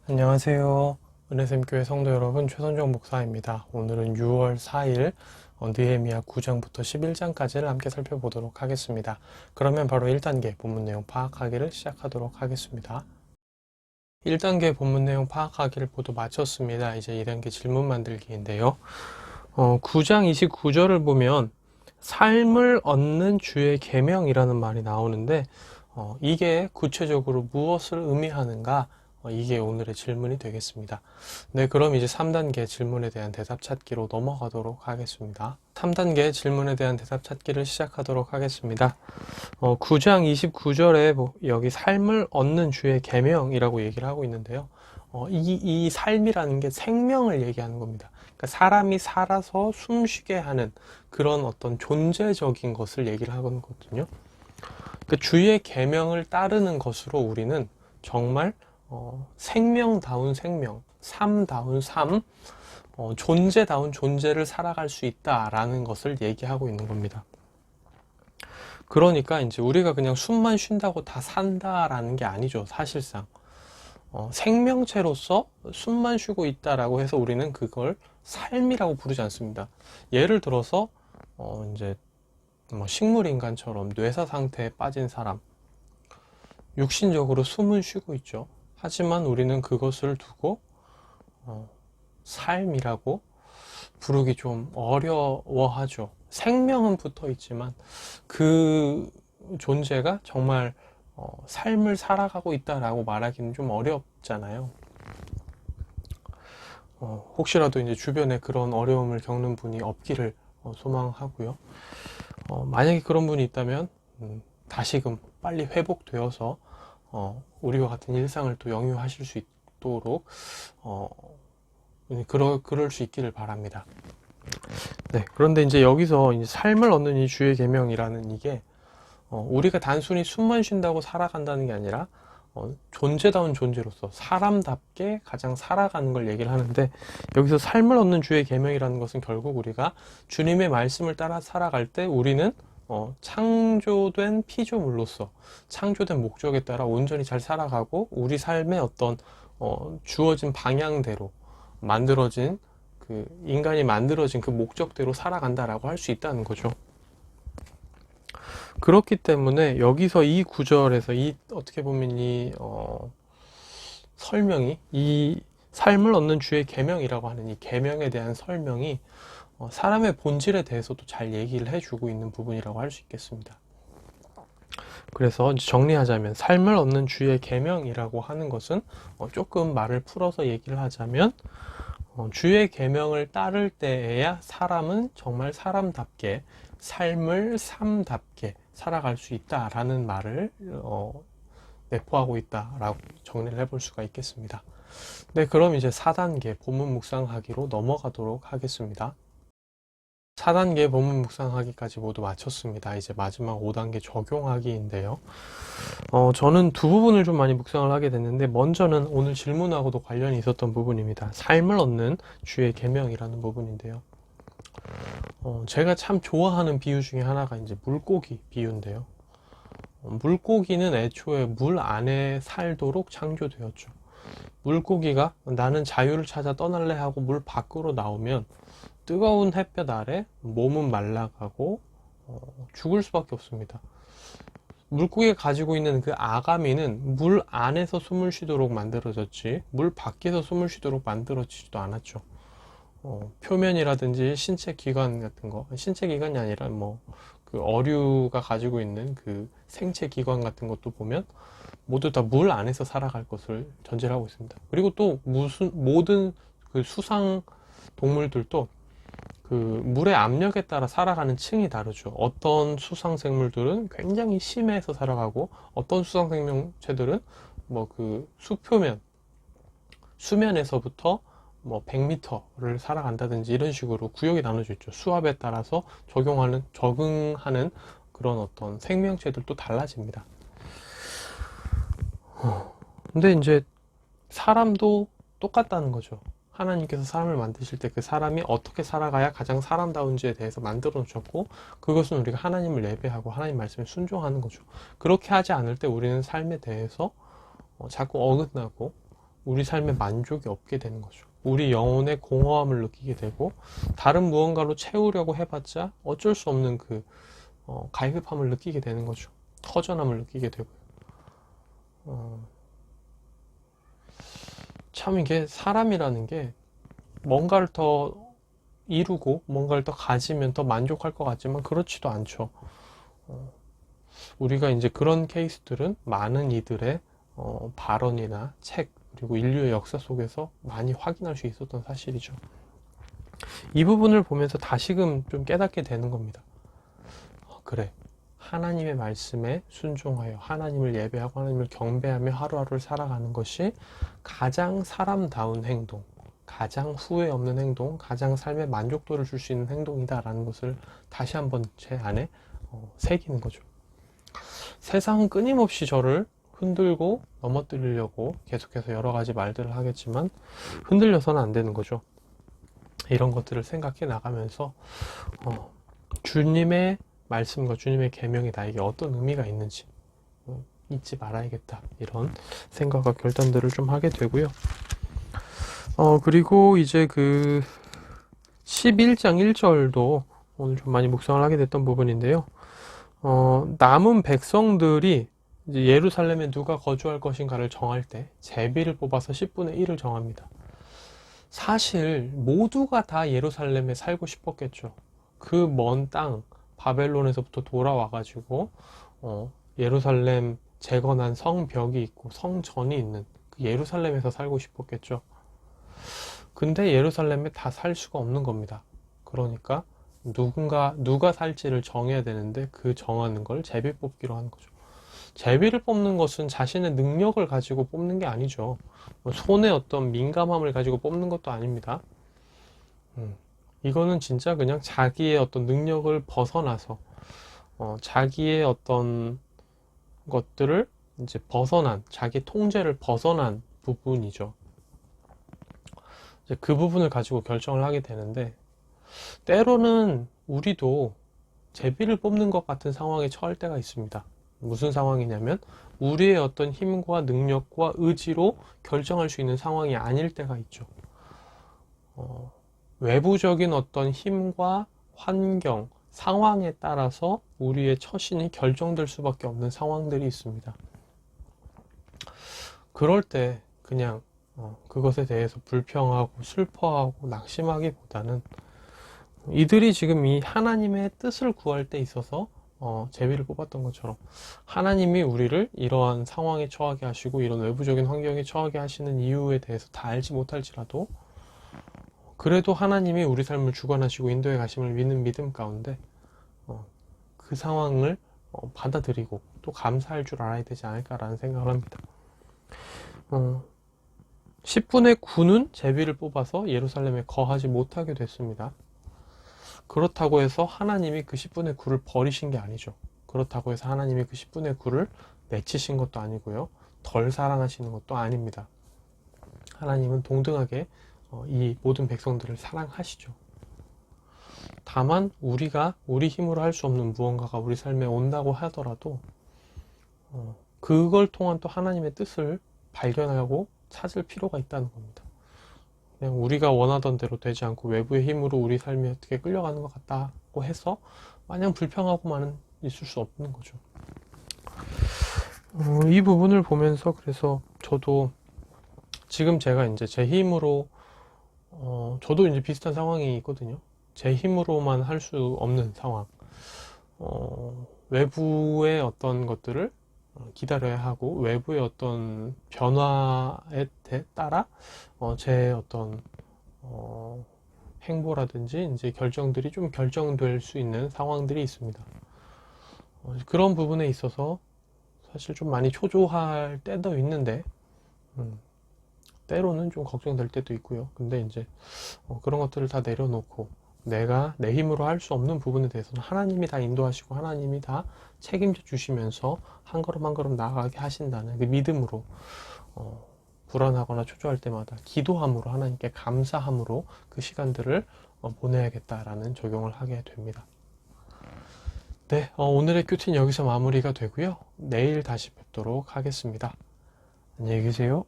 안녕하세요. 은혜샘교회 성도 여러분, 최선정 목사입니다. 오늘은 6월 4일 느헤미야 9장부터 11장까지를 함께 살펴보도록 하겠습니다. 그러면 바로 1단계 본문 내용 파악하기를 시작하도록 하겠습니다. 1단계 본문 내용 파악하기를 모두 마쳤습니다. 이제 2단계 질문 만들기인데요. 9장 29절을 보면 삶을 얻는 주의 계명이라는 말이 나오는데 이게 구체적으로 무엇을 의미하는가? 이게 오늘의 질문이 되겠습니다. 네, 그럼 이제 3단계 질문에 대한 대답 찾기로 넘어가도록 하겠습니다. 3단계 질문에 대한 대답 찾기를 시작하도록 하겠습니다. 9장 29절에 여기 삶을 얻는 주의 계명이라고 얘기를 하고 있는데요. 이 삶이라는 게 생명을 얘기하는 겁니다. 그러니까 사람이 살아서 숨쉬게 하는 그런 어떤 존재적인 것을 얘기를 하는 거거든요. 그 주의 계명을 따르는 것으로 우리는 정말 생명다운 생명, 삶다운 삶, 존재다운 존재를 살아갈 수 있다라는 것을 얘기하고 있는 겁니다. 그러니까 이제 우리가 그냥 숨만 쉰다고 다 산다라는 게 아니죠, 사실상. 생명체로서 숨만 쉬고 있다라고 해서 우리는 그걸 삶이라고 부르지 않습니다. 예를 들어서 이제 식물인간처럼 뇌사 상태에 빠진 사람, 육신적으로 숨은 쉬고 있죠. 하지만 우리는 그것을 두고 삶이라고 부르기 좀 어려워하죠. 생명은 붙어 있지만 그 존재가 정말 삶을 살아가고 있다라고 말하기는 좀 어렵잖아요. 혹시라도 이제 주변에 그런 어려움을 겪는 분이 없기를 소망하고요. 만약에 그런 분이 있다면 다시금 빨리 회복되어서 우리와 같은 일상을 또 영유하실 수 있도록 그럴 수 있기를 바랍니다. 네, 그런데 이제 여기서 이제 삶을 얻는 이 주의 계명이라는 이게 우리가 단순히 숨만 쉰다고 살아간다는 게 아니라 존재다운 존재로서 사람답게 가장 살아가는 걸 얘기를 하는데, 여기서 삶을 얻는 주의 계명이라는 것은 결국 우리가 주님의 말씀을 따라 살아갈 때 우리는 창조된 피조물로서 창조된 목적에 따라 온전히 잘 살아가고 우리 삶의 어떤 주어진 방향대로 만들어진 인간이 만들어진 그 목적대로 살아간다라고 할 수 있다는 거죠. 그렇기 때문에 여기서 이 구절에서 어떻게 보면 이 설명이, 이 삶을 얻는 주의 계명이라고 하는 이 계명에 대한 설명이 사람의 본질에 대해서도 잘 얘기를 해주고 있는 부분이라고 할 수 있겠습니다. 그래서 정리하자면 삶을 얻는 주의 계명이라고 하는 것은 조금 말을 풀어서 얘기를 하자면 주의 계명을 따를 때에야 사람은 정말 사람답게 삶을 삶답게 살아갈 수 있다라는 말을 내포하고 있다라고 정리를 해볼 수가 있겠습니다. 네, 그럼 이제 4단계 본문 묵상하기로 넘어가도록 하겠습니다. 4단계 본문 묵상하기까지 모두 마쳤습니다. 이제 마지막 5단계 적용하기인데요. 저는 두 부분을 좀 많이 묵상을 하게 됐는데, 먼저는 오늘 질문하고도 관련이 있었던 부분입니다. 삶을 얻는 주의 계명이라는 부분인데요. 제가 참 좋아하는 비유 중에 하나가 이제 물고기 비유인데요. 물고기는 애초에 물 안에 살도록 창조되었죠. 물고기가 나는 자유를 찾아 떠날래 하고 물 밖으로 나오면 뜨거운 햇볕 아래 몸은 말라가고 죽을 수밖에 없습니다. 물고기가 가지고 있는 그 아가미는 물 안에서 숨을 쉬도록 만들어졌지 물 밖에서 숨을 쉬도록 만들어지지도 않았죠. 표면이라든지 신체 기관 같은 거, 신체 기관이 아니라 그 어류가 가지고 있는 그 생체 기관 같은 것도 보면 모두 다 물 안에서 살아갈 것을 전제를 하고 있습니다. 그리고 또 모든 그 수상 동물들도 그 물의 압력에 따라 살아가는 층이 다르죠. 어떤 수상 생물들은 굉장히 심해서 살아가고 어떤 수상 생명체들은 그 수표면 수면에서부터 100m를 살아간다든지 이런 식으로 구역이 나눠져 있죠. 수압에 따라서 적응하는 그런 어떤 생명체들도 달라집니다. 근데 이제 사람도 똑같다는 거죠. 하나님께서 사람을 만드실 때 그 사람이 어떻게 살아가야 가장 사람다운지에 대해서 만들어 놓으셨고, 그것은 우리가 하나님을 예배하고 하나님 말씀에 순종하는 거죠. 그렇게 하지 않을 때 우리는 삶에 대해서 자꾸 어긋나고 우리 삶의 만족이 없게 되는 거죠. 우리 영혼의 공허함을 느끼게 되고 다른 무언가로 채우려고 해봤자 어쩔 수 없는 그 갈급함을 느끼게 되는 거죠. 허전함을 느끼게 되고요. 참 이게 사람이라는 게 뭔가를 더 이루고 뭔가를 더 가지면 더 만족할 것 같지만 그렇지도 않죠. 우리가 이제 그런 케이스들은 많은 이들의 발언이나 책 그리고 인류의 역사 속에서 많이 확인할 수 있었던 사실이죠. 이 부분을 보면서 다시금 좀 깨닫게 되는 겁니다. 그래, 하나님의 말씀에 순종하여 하나님을 예배하고 하나님을 경배하며 하루하루를 살아가는 것이 가장 사람다운 행동, 가장 후회 없는 행동, 가장 삶의 만족도를 줄 수 있는 행동이다라는 것을 다시 한번 제 안에 새기는 거죠. 세상은 끊임없이 저를 흔들고 넘어뜨리려고 계속해서 여러 가지 말들을 하겠지만 흔들려서는 안 되는 거죠. 이런 것들을 생각해 나가면서 주님의 말씀과 주님의 계명이 나에게 어떤 의미가 있는지 잊지 말아야겠다, 이런 생각과 결단들을 좀 하게 되고요. 그리고 이제 그 11장 1절도 오늘 좀 많이 묵상을 하게 됐던 부분인데요. 남은 백성들이 이제 예루살렘에 누가 거주할 것인가를 정할 때 제비를 뽑아서 10분의 1을 정합니다. 사실 모두가 다 예루살렘에 살고 싶었겠죠. 그 먼 땅 바벨론에서부터 돌아와가지고 예루살렘 재건한 성벽이 있고 성전이 있는 그 예루살렘에서 살고 싶었겠죠. 근데 예루살렘에 다 살 수가 없는 겁니다. 그러니까 누가 살지를 정해야 되는데 그 정하는 걸 제비 뽑기로 하는 거죠. 제비를 뽑는 것은 자신의 능력을 가지고 뽑는 게 아니죠. 손에 어떤 민감함을 가지고 뽑는 것도 아닙니다. 이거는 진짜 그냥 자기의 어떤 능력을 벗어나서 자기의 어떤 것들을 이제 벗어난, 자기 통제를 벗어난 부분이죠. 이제 그 부분을 가지고 결정을 하게 되는데, 때로는 우리도 제비를 뽑는 것 같은 상황에 처할 때가 있습니다. 무슨 상황이냐면 우리의 어떤 힘과 능력과 의지로 결정할 수 있는 상황이 아닐 때가 있죠. 외부적인 어떤 힘과 환경, 상황에 따라서 우리의 처신이 결정될 수밖에 없는 상황들이 있습니다. 그럴 때 그냥 그것에 대해서 불평하고 슬퍼하고 낙심하기보다는 이들이 지금 이 하나님의 뜻을 구할 때 있어서 제비를 뽑았던 것처럼 하나님이 우리를 이러한 상황에 처하게 하시고 이런 외부적인 환경에 처하게 하시는 이유에 대해서 다 알지 못할지라도 그래도 하나님이 우리 삶을 주관하시고 인도해 가심을 믿는 믿음 가운데 그 상황을 받아들이고 또 감사할 줄 알아야 되지 않을까라는 생각을 합니다. 10분의 9는 제비를 뽑아서 예루살렘에 거하지 못하게 됐습니다. 그렇다고 해서 하나님이 그 10분의 9를 버리신 게 아니죠. 그렇다고 해서 하나님이 그 10분의 9를 내치신 것도 아니고요. 덜 사랑하시는 것도 아닙니다. 하나님은 동등하게 이 모든 백성들을 사랑하시죠. 다만 우리가 우리 힘으로 할 수 없는 무언가가 우리 삶에 온다고 하더라도 그걸 통한 또 하나님의 뜻을 발견하고 찾을 필요가 있다는 겁니다. 그냥 우리가 원하던 대로 되지 않고 외부의 힘으로 우리 삶이 어떻게 끌려가는 것 같다고 해서 마냥 불평하고만은 있을 수 없는 거죠. 이 부분을 보면서 그래서 저도 지금 제가 이제 제 힘으로 저도 이제 비슷한 상황이 있거든요. 제 힘으로만 할 수 없는 상황. 외부의 어떤 것들을 기다려야 하고 외부의 어떤 변화에 따라 제 어떤 행보라든지 이제 결정들이 좀 결정될 수 있는 상황들이 있습니다. 그런 부분에 있어서 사실 좀 많이 초조할 때도 있는데 때로는 좀 걱정될 때도 있고요. 근데 이제 그런 것들을 다 내려놓고 내가 내 힘으로 할 수 없는 부분에 대해서는 하나님이 다 인도하시고 하나님이 다 책임져 주시면서 한 걸음 한 걸음 나아가게 하신다는 그 믿음으로 불안하거나 초조할 때마다 기도함으로 하나님께 감사함으로 그 시간들을 보내야겠다라는 적용을 하게 됩니다. 네, 오늘의 큐티는 여기서 마무리가 되고요. 내일 다시 뵙도록 하겠습니다. 안녕히 계세요.